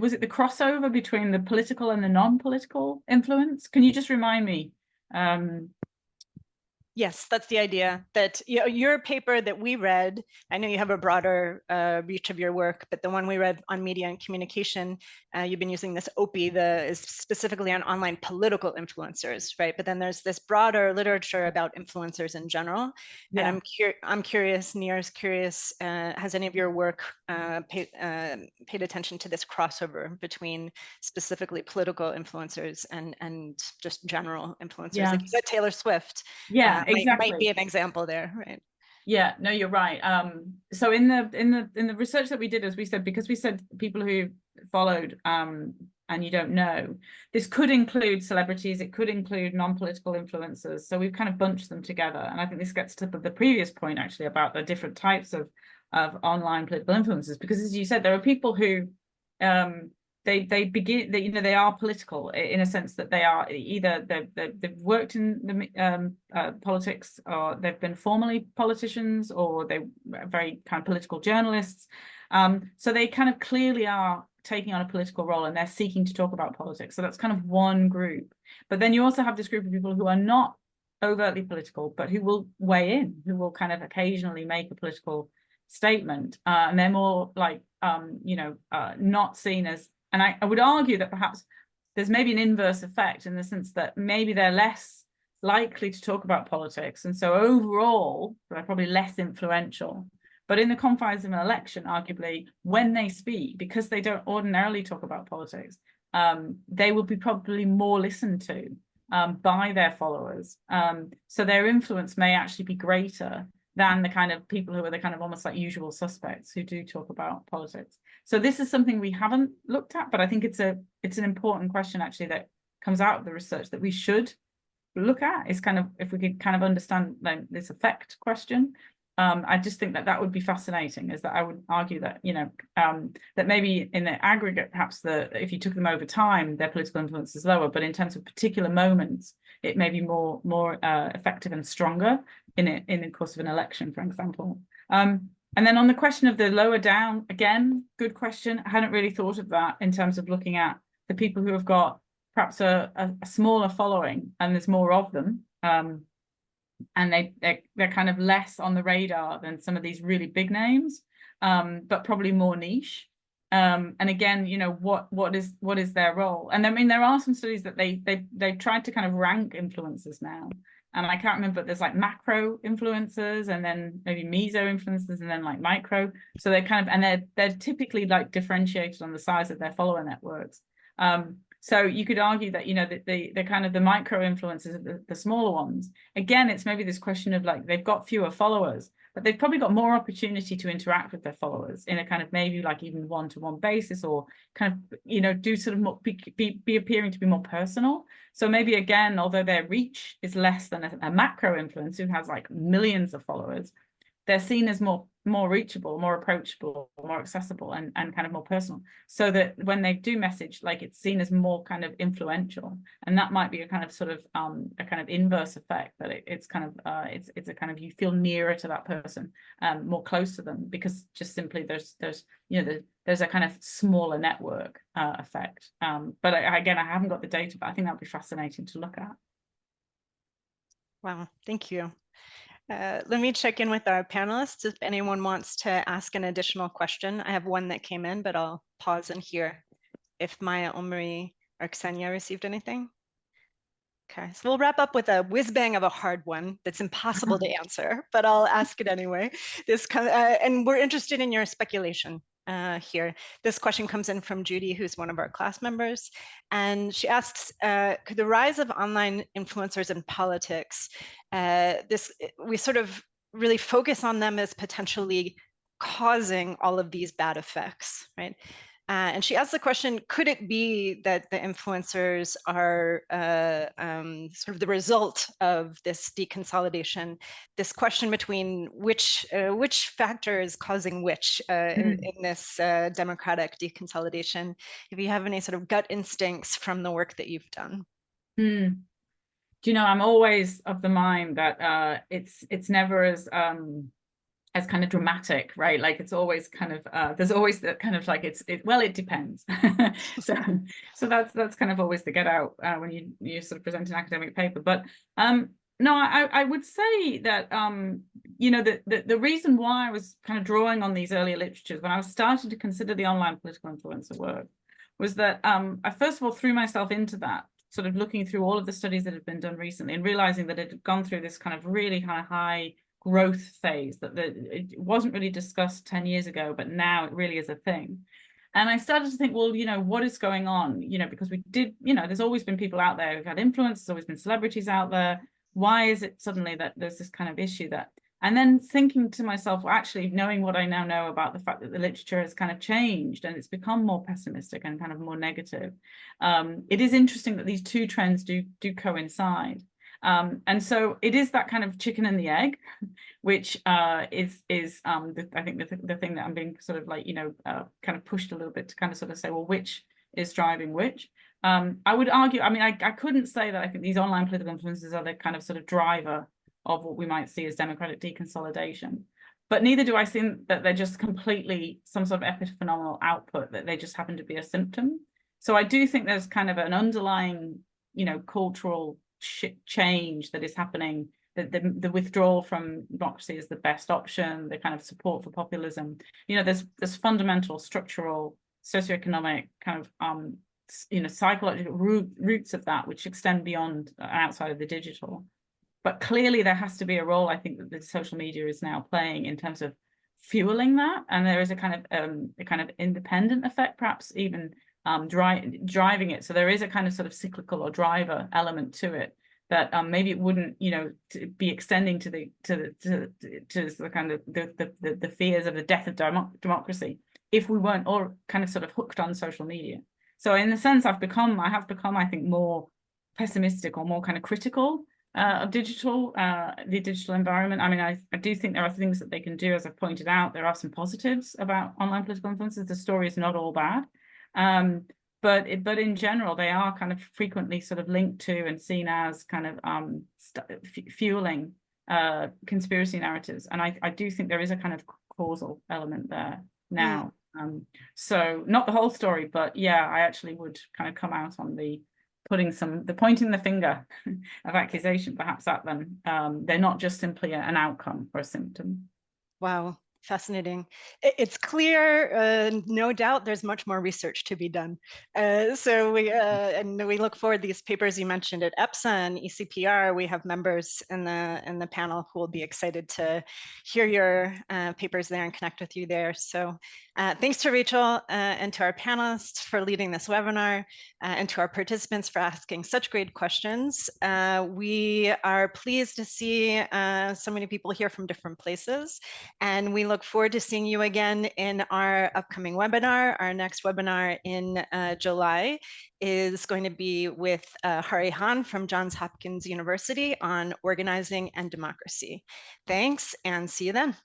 was it the crossover between the political and the non-political influence? Can you just remind me? Yes, that's the idea, that your paper that we read, I know you have a broader reach of your work, but the one we read on media and communication, you've been using this OPI, is specifically on online political influencers, right? But then there's this broader literature about influencers in general. Yeah. And I'm curious, Nir's curious, has any of your work paid attention to this crossover between specifically political influencers and just general influencers? Yeah. Like you said, Taylor Swift. Yeah. Exactly. Might be an example there, right? Yeah, no, you're right. So in the research that we did, as we said, because we said people who followed and you don't know, this could include celebrities, it could include non-political influencers. So we've kind of bunched them together. And I think this gets to the previous point actually about the different types of online political influencers, because as you said, there are people who they are political in a sense that they are either they've worked in the politics, or they've been formerly politicians, or they're very kind of political journalists. So they kind of clearly are taking on a political role and they're seeking to talk about politics. So that's kind of one group. But then you also have this group of people who are not overtly political, but who will weigh in, who will kind of occasionally make a political statement. And they're more like, not seen as, and I would argue that perhaps there's maybe an inverse effect in the sense that maybe they're less likely to talk about politics. And so overall, they're probably less influential. But in the confines of an election, arguably, when they speak, because they don't ordinarily talk about politics, they will be probably more listened to by their followers. So their influence may actually be greater than the kind of people who are the kind of almost like usual suspects who do talk about politics. So this is something we haven't looked at, but I think it's an important question actually that comes out of the research that we should look at, is kind of if we could kind of understand like this effect question. I just think that would be fascinating, is that I would argue that, that maybe in the aggregate, perhaps if you took them over time, their political influence is lower, but in terms of particular moments, it may be more effective and stronger in the course of an election, for example. And then on the question of the lower down, again, good question. I hadn't really thought of that in terms of looking at the people who have got perhaps a smaller following and there's more of them. and they're kind of less on the radar than some of these really big names, but probably more niche. And again, you know, what is their role? And I mean, there are some studies that they've tried to kind of rank influencers now. And I can't remember, but there's like macro influencers and then maybe meso influencers and then like micro. So they're kind of, and they're typically like differentiated on the size of their follower networks. So you could argue that, you know, the kind of the micro influencers, the smaller ones, again, it's maybe this question of like, they've got fewer followers, but they've probably got more opportunity to interact with their followers in a kind of maybe like even one-to-one basis, or kind of, you know, do sort of more, be appearing to be more personal. So maybe again, although their reach is less than a macro influencer who has like millions of followers, they're seen as more reachable, more approachable, more accessible, and kind of more personal, so that when they do message, like it's seen as more kind of influential. And that might be a kind of sort of a kind of inverse effect, that it's kind of it's a kind of, you feel nearer to that person, more close to them, because just simply there's you know, there's a kind of smaller network effect. But again, I haven't got the data, but I think that'd be fascinating to look at. Wow, thank you. Let me check in with our panelists if anyone wants to ask an additional question. I have one that came in, but I'll pause and hear if Maya, Omri, or Ksenia received anything. Okay, so we'll wrap up with a whiz bang of a hard one that's impossible to answer, but I'll ask it anyway. And we're interested in your speculation here. This question comes in from Judy, who's one of our class members, and she asks, could the rise of online influencers in politics, we sort of really focus on them as potentially causing all of these bad effects, right? And she asked the question, could it be that the influencers are sort of the result of this deconsolidation, this question between which factor is causing which in this democratic deconsolidation? If you have any sort of gut instincts from the work that you've done. Do you know, I'm always of the mind that it's never as kind of dramatic, right? Like it's always kind of there's always the kind of like well, it depends. so that's kind of always the get out when you sort of present an academic paper. But no, I would say that you know, the reason why I was kind of drawing on these earlier literatures when I was starting to consider the online political influencer work was that I first of all threw myself into that, sort of looking through all of the studies that had been done recently and realizing that it had gone through this kind of really high growth phase, that it wasn't really discussed 10 years ago, but now it really is a thing. And I started to think, well, you know, what is going on? You know, because you know, there's always been people out there who've had influence, there's always been celebrities out there. Why is it suddenly that there's this kind of issue that, and then thinking to myself, well, actually knowing what I now know about the fact that the literature has kind of changed and it's become more pessimistic and kind of more negative. It is interesting that these two trends do coincide. And so it is that kind of chicken and the egg, which I think the thing that I'm being sort of like, you know, kind of pushed a little bit to kind of sort of say, well, which is driving which? I would argue, I mean, I couldn't say that I think these online political influences are the kind of sort of driver of what we might see as democratic deconsolidation. But neither do I think that they're just completely some sort of epiphenomenal output, that they just happen to be a symptom. So I do think there's kind of an underlying, you know, cultural change that is happening, that the withdrawal from democracy is the best option, the kind of support for populism. You know, there's fundamental structural socioeconomic kind of you know, psychological roots of that which extend beyond outside of the digital. But clearly there has to be a role, I think, that the social media is now playing in terms of fueling that, and there is a kind of independent effect, perhaps even driving it. So there is a kind of sort of cyclical or driver element to it that maybe it wouldn't, you know, be extending to the kind of the fears of the death of democracy if we weren't all kind of sort of hooked on social media. So in the sense I have become, I think, more pessimistic or more kind of critical of the digital environment. I mean, I do think there are things that they can do, as I've pointed out. There are some positives about online political influences. The story is not all bad. But in general, they are kind of frequently sort of linked to and seen as kind of fueling conspiracy narratives. And I do think there is a kind of causal element there now. So not the whole story, but yeah, I actually would kind of come out on the pointing the finger of accusation perhaps at them. They're not just simply an outcome or a symptom. Wow, fascinating. It's clear, no doubt, there's much more research to be done. So we look forward to these papers you mentioned at EPSA and ECPR. We have members in the panel who will be excited to hear your papers there and connect with you there. So thanks to Rachel and to our panelists for leading this webinar and to our participants for asking such great questions. We are pleased to see so many people here from different places. And we look forward to seeing you again in our upcoming webinar. Our next webinar in July is going to be with Hari Han from Johns Hopkins University on organizing and democracy. Thanks, and see you then.